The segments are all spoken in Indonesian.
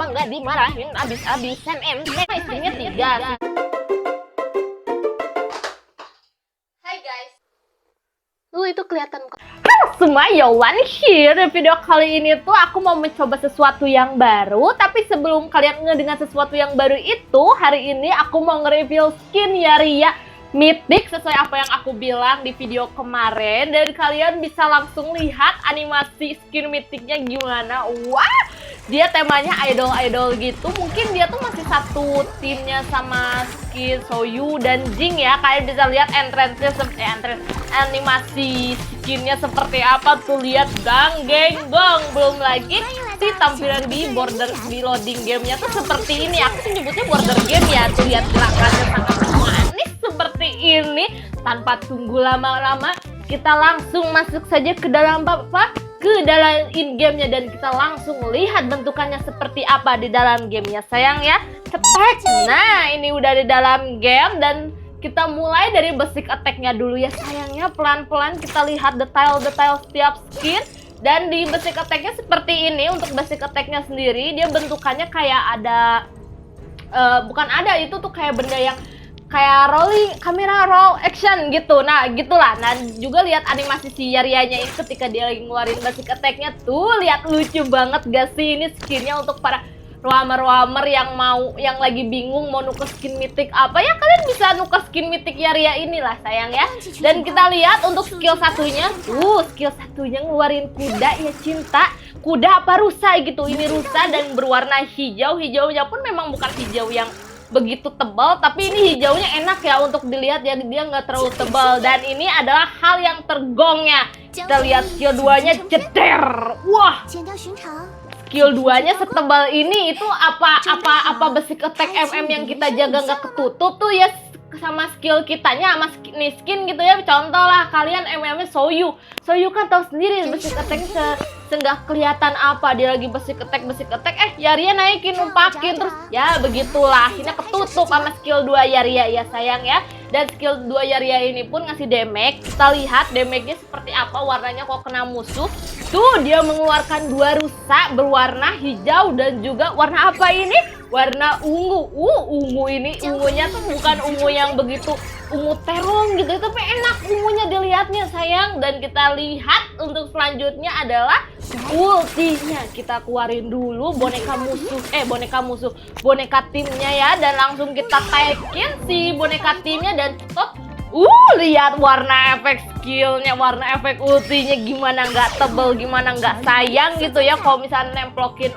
apa nggak dimarahin abis-abisan ente istrinya 3. Hai guys. Itu kelihatan kok. Halo semua, Yowan here. Di video kali ini tuh aku mau mencoba sesuatu yang baru. Tapi sebelum kalian ngedengar sesuatu yang baru itu, hari ini aku mau nge-review skin Yaria Mythic sesuai apa yang aku bilang di video kemarin. Dan kalian bisa langsung lihat animasi skin Mythicnya gimana. Wah, dia temanya idol-idol gitu. Mungkin dia tuh masih satu timnya sama skin Soyu dan Jing ya. Kalian bisa lihat entrance-nya animasi skinnya seperti apa tuh. Lihat dang geng gong. Belum lagi si tampilan di loading gamenya tuh seperti ini. Aku sih nyebutnya border game ya. Tuh lihat gerakannya sangat manis seperti ini. Tanpa tunggu lama-lama, kita langsung masuk saja ke dalam ke dalam in-game-nya dan kita langsung lihat bentukannya seperti apa di dalam gamenya sayang ya. Cepat. Nah, ini udah di dalam game dan kita mulai dari basic attack-nya dulu ya sayangnya. Pelan-pelan kita lihat detail-detail setiap skin. Dan di basic attack-nya seperti ini. Untuk basic attack-nya sendiri, dia bentukannya kayak ada bukan ada, itu tuh kayak benda yang kayak rolling kamera roll action gitu. Nah gitulah. Nah juga lihat animasi si Yarianya ini ketika dia lagi ngeluarin basic attack-nya tuh. Lihat lucu banget gak sih ini skinnya untuk para roamer yang lagi bingung mau nuker skin mythic apa ya, kalian bisa nuker skin mythic Yaria inilah sayang ya. Dan kita lihat untuk skill satunya skill satunya ngeluarin kuda ya cinta. Kuda apa rusa gitu. Ini rusa dan berwarna hijau. Hijaunya pun memang bukan hijau yang begitu tebal, tapi ini hijaunya enak ya untuk dilihat ya, dia nggak terlalu tebal. Dan ini adalah hal yang tergongnya. Kita lihat skill 2-nya jeder. Wah, skill 2-nya setebal ini. Itu apa basic attack MM yang kita jaga nggak ketutup tuh ya sama skill kitanya sama skin gitu ya. Contoh lah kalian MM-nya Soyu kan tahu sendiri basic attack-nya nggak kelihatan apa dia lagi basic attack Yaria naikin umpakin terus ya begitulah, akhirnya ketutup sama skill 2 Yaria ya sayang ya. Dan skill 2 Yaria ini pun ngasih damage. Kita lihat damage-nya seperti apa, warnanya kok kena musuh tuh dia mengeluarkan 2 rusa berwarna hijau dan juga warna apa ini, warna ungu. Ungu ini, ungunya tuh bukan ungu yang begitu ungu terong gitu, tapi enak ungunya dilihatnya sayang. Dan kita lihat untuk selanjutnya adalah ultinya. Kita keluarin dulu boneka timnya ya, dan langsung kita taikin si boneka timnya dan stop. Lihat warna efek skillnya, warna efek ultinya gimana nggak tebel, gimana nggak sayang gitu ya. Kalau misalnya nemplokin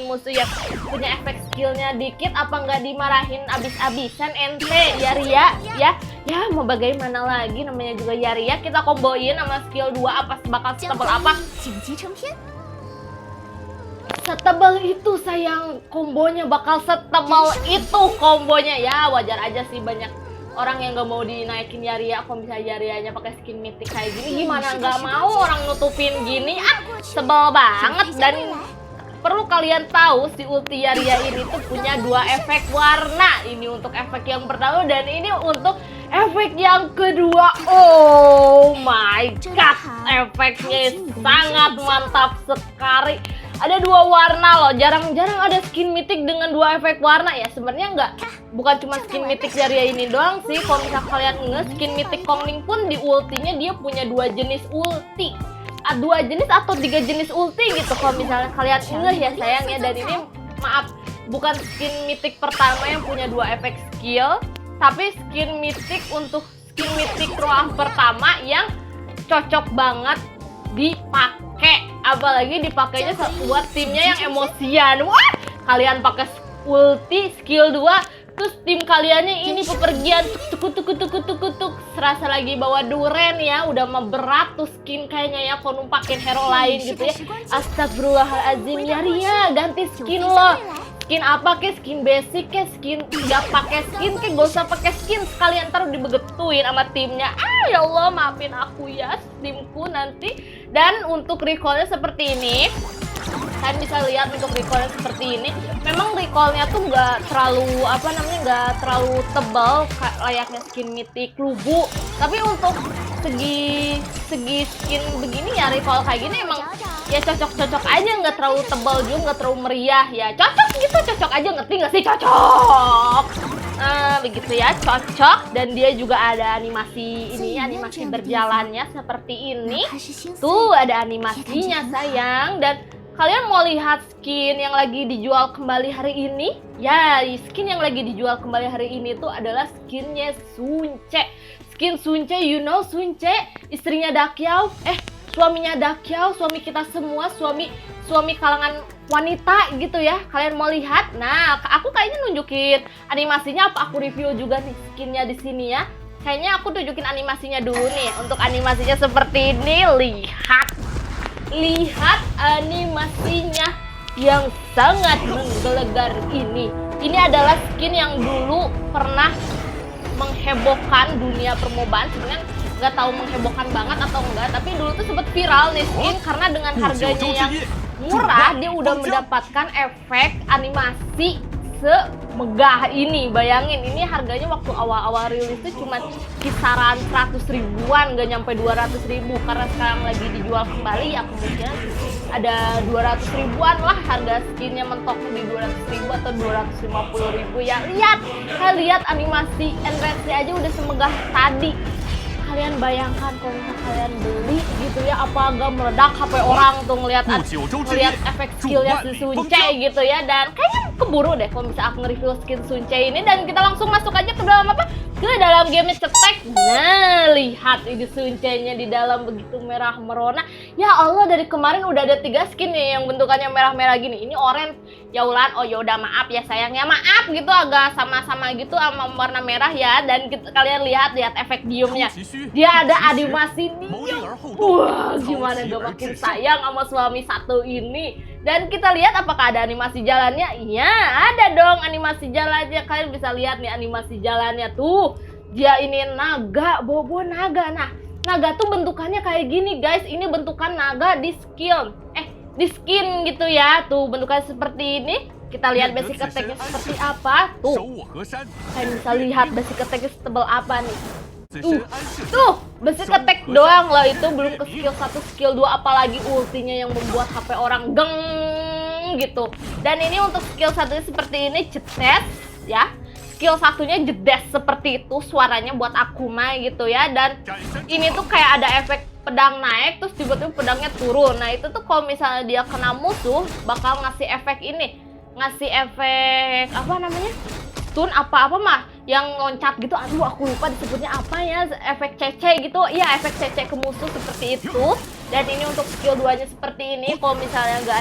musuh yang punya efek skillnya dikit, apa nggak dimarahin abis-abisan ente Yaria ya. Ya mau bagaimana lagi, namanya juga Yaria. Kita komboin sama skill 2 apa bakal setebel apa. Setebal itu sayang, kombonya bakal setebal itu kombonya ya. Wajar aja sih banyak orang yang gak mau dinaikin Yaria. Kalau misalnya Yarianya pakai skin mythic kayak gini, gimana nggak mau orang nutupin gini. Sebel banget. Dan perlu kalian tahu si ulti Yaria ini tuh punya 2 efek warna. Ini untuk efek yang pertama dan ini untuk efek yang kedua. Oh my god, efeknya sangat mantap sekali. Ada 2 warna loh, jarang-jarang ada skin mythic dengan 2 efek warna ya. Sebenarnya bukan cuma skin mythic Yaria ini doang sih. Kalau misalnya kalian skin mythic Kongling pun di ultinya dia punya 2 jenis ulti. 2 jenis atau 3 jenis ulti gitu kalau misalnya kalian ya sayang ya. Dan ini maaf, bukan skin mythic pertama yang punya 2 efek skill, tapi skin mythic untuk skin mythic roah pertama yang cocok banget dipakai. Apalagi dipakainya buat timnya yang emosian. Wah, kalian pakai ulti skill 2 terus tim kaliannya ini pepergian tuk serasa lagi bawa duren ya. Udah mah berat tuh skin kayaknya ya kalau numpakin hero lain gitu ya. Astagfirullahaladzim Yaria, ganti skin lo. Skin apa ke? Skin basic ke? Skin nggak pakai skin ke? Gak usah pakai skin sekalian, ntar dibegetuin sama timnya. Ya Allah, maafin aku ya timku nanti. Dan untuk recallnya seperti ini, kalian bisa lihat untuk recallnya seperti ini. Memang recallnya tuh nggak terlalu nggak terlalu tebal layaknya skin mythic lubu. Tapi untuk segi skin begini ya, recall kayak gini emang ya cocok-cocok aja, nggak terlalu tebal juga, nggak terlalu meriah ya, cocok gitu, cocok aja, ngerti nggak sih? Cocok. Begitu ya, cocok. Dan dia juga ada animasi ini, animasi berjalannya seperti ini. Tuh ada animasinya sayang. Dan kalian mau lihat skin yang lagi dijual kembali hari ini? Ya, skin yang lagi dijual kembali hari ini tuh adalah skinnya Sunce. Skin Sunce, you know Sunce, istrinya Dakyao, suaminya Dakyao, suami kita semua, suami kalangan wanita gitu ya. Kalian mau lihat? Nah, aku kayaknya nunjukin animasinya apa aku review juga nih skinnya di sini ya. Kayaknya aku tunjukin animasinya dulu nih. Untuk animasinya seperti ini, lihat animasinya yang sangat menggelegar ini. Ini adalah skin yang dulu pernah menghebohkan dunia permobaan. Sebenarnya nggak tahu menghebohkan banget atau enggak, tapi dulu tuh sempat viral nih skin karena dengan harganya yang murah dia udah mendapatkan efek animasi semegah ini. Bayangin, ini harganya waktu awal-awal rilis tuh cuma kisaran 100 ribuan, nggak nyampe 200 ribu. Karena sekarang lagi dijual kembali ya kemungkinan ada 200 ribuan lah harga skinnya, mentok di 200 ribu atau 250 ribu ya. Lihat animasi Enrage aja udah semegah tadi. Kalian bayangkan kalau misalnya kalian beli gitu ya, apa agak meledak HP orang tuh ngelihat efek skillnya si Sunce gitu ya. Dan kayaknya keburu deh kalau misalnya aku nge-review skin Sunce ini. Dan kita langsung masuk aja ke dalam apa? Ke dalam game cetek. Nah, lihat ini Sunce-nya di dalam begitu merah merona. Ya Allah, dari kemarin udah ada 3 skin nih yang bentukannya merah-merah gini. Ini orange, Yaulan. Oh yaudah, maaf ya sayangnya, maaf gitu, agak sama-sama gitu sama warna merah ya. Dan kalian lihat efek diemnya. Dia ada animasi diem. Wah, gimana gak makin sayang sama suami satu ini. Dan kita lihat apakah ada animasi jalannya. Iya, ada dong animasi jalannya. Kalian bisa lihat nih animasi jalannya tuh. Dia ini naga, bobo naga. Nah, naga tuh bentukannya kayak gini guys. Ini bentukan naga di di skin gitu ya. Tuh bentukannya seperti ini. Kita lihat basic attack-nya seperti apa. Tuh, kalian bisa lihat basic attack-nya setebal apa nih. Tuh, basic attack doang lah, itu belum ke skill 1, skill 2, apalagi ultinya yang membuat HP orang geng gitu. Dan ini untuk skill 1 seperti ini, jedes ya. Skill 1-nya jedes seperti itu, suaranya buat Akuma gitu ya. Dan ini tuh kayak ada efek pedang naik, terus tiba-tiba pedangnya turun. Nah, itu tuh kalau misalnya dia kena musuh, bakal ngasih efek ini. Ngasih efek, apa namanya? Stun apa-apa mah yang loncat gitu. Aduh, aku lupa disebutnya apa ya, efek CC gitu. Iya, efek CC ke musuh seperti itu. Dan ini untuk skill 2-nya seperti ini. Kalau misalnya nggak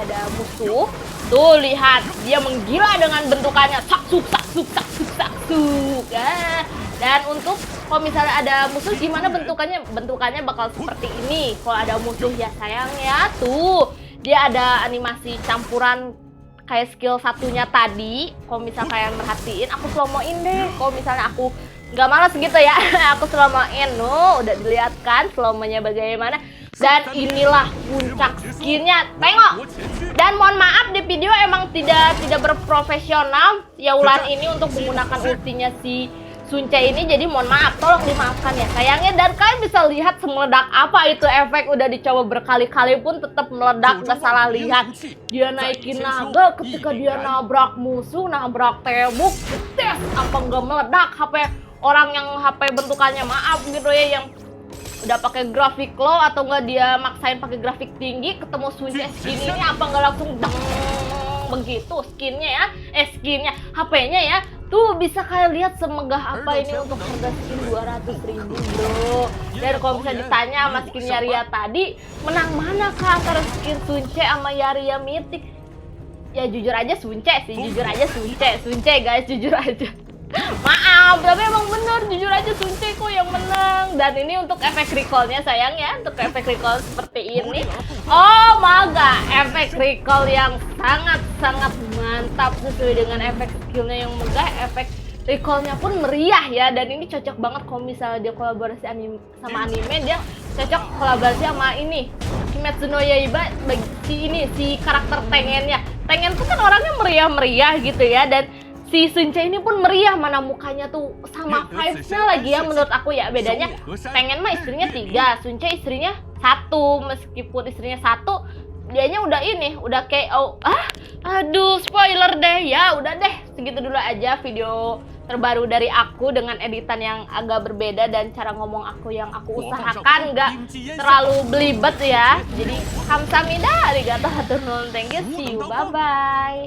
ada musuh, tuh lihat dia menggila dengan bentukannya saksuk. Dan untuk kalau misalnya ada musuh gimana bentukannya? Bentukannya bakal seperti ini. Kalau ada musuh ya sayang ya, tuh dia ada animasi campuran kayak skill 1-nya tadi. Kalau misalnya kalian merhatiin, aku slow-moin deh. Kalau misalnya aku nggak malas gitu ya, aku slow-moin. Udah dilihat kan slow-nya bagaimana. Dan inilah puncak skinnya, tengok. Dan mohon maaf di video emang tidak berprofesional Yaulan ini untuk menggunakan ultinya si Sunce ini, jadi mohon maaf, tolong dimaafkan ya sayangnya. Dan kalian bisa lihat semeledak apa itu efek, udah dicoba berkali-kali pun tetap meledak, gak salah lihat. Dia naikin naga ketika dia nabrak musuh, nabrak tembok, tes apa nggak meledak HP orang yang HP bentukannya maaf gitu ya, yang udah pakai grafik low atau enggak dia maksain pakai grafik tinggi, ketemu Sunce skin ini apa nggak langsung deng begitu skinnya ya, skinnya HP-nya ya. Tuh bisa kalian lihat semegah apa ini untuk harga skin 200 ribu bro. Dan kalau bisa ditanya sama skin Yaria tadi, menang mana kah antara skin Sunce sama Yaria Mythic? Ya jujur aja Sunce sih, jujur aja Sunce guys, jujur aja. Maaf, tapi emang bener, jujur aja Sunce kok yang menang. Dan ini untuk efek recall-nya sayang ya, untuk efek recall seperti ini. Oh maga, efek recall yang sangat mantap sesuai dengan efek skillnya yang megah. Efek recall-nya pun meriah ya. Dan ini cocok banget kalau misalnya dia kolaborasi sama anime, dia cocok kolaborasi sama ini Kimetsu no Yaiba, si karakter Tengennya. Tengen tuh kan orangnya meriah-meriah gitu ya. Dan si Sunce ini pun meriah, mana mukanya tuh sama vibes-nya lagi ya menurut aku ya. Bedanya Tengen mah istrinya 3, Sunce istrinya satu, meskipun istrinya satu, dianya udah KO. Aduh, spoiler deh ya. Udah deh, segitu dulu aja video terbaru dari aku dengan editan yang agak berbeda dan cara ngomong aku yang aku usahakan nggak terlalu belibet ya. Jadi kamsahamnida, arigatou hatur nuhun, thank you, see you, bye bye.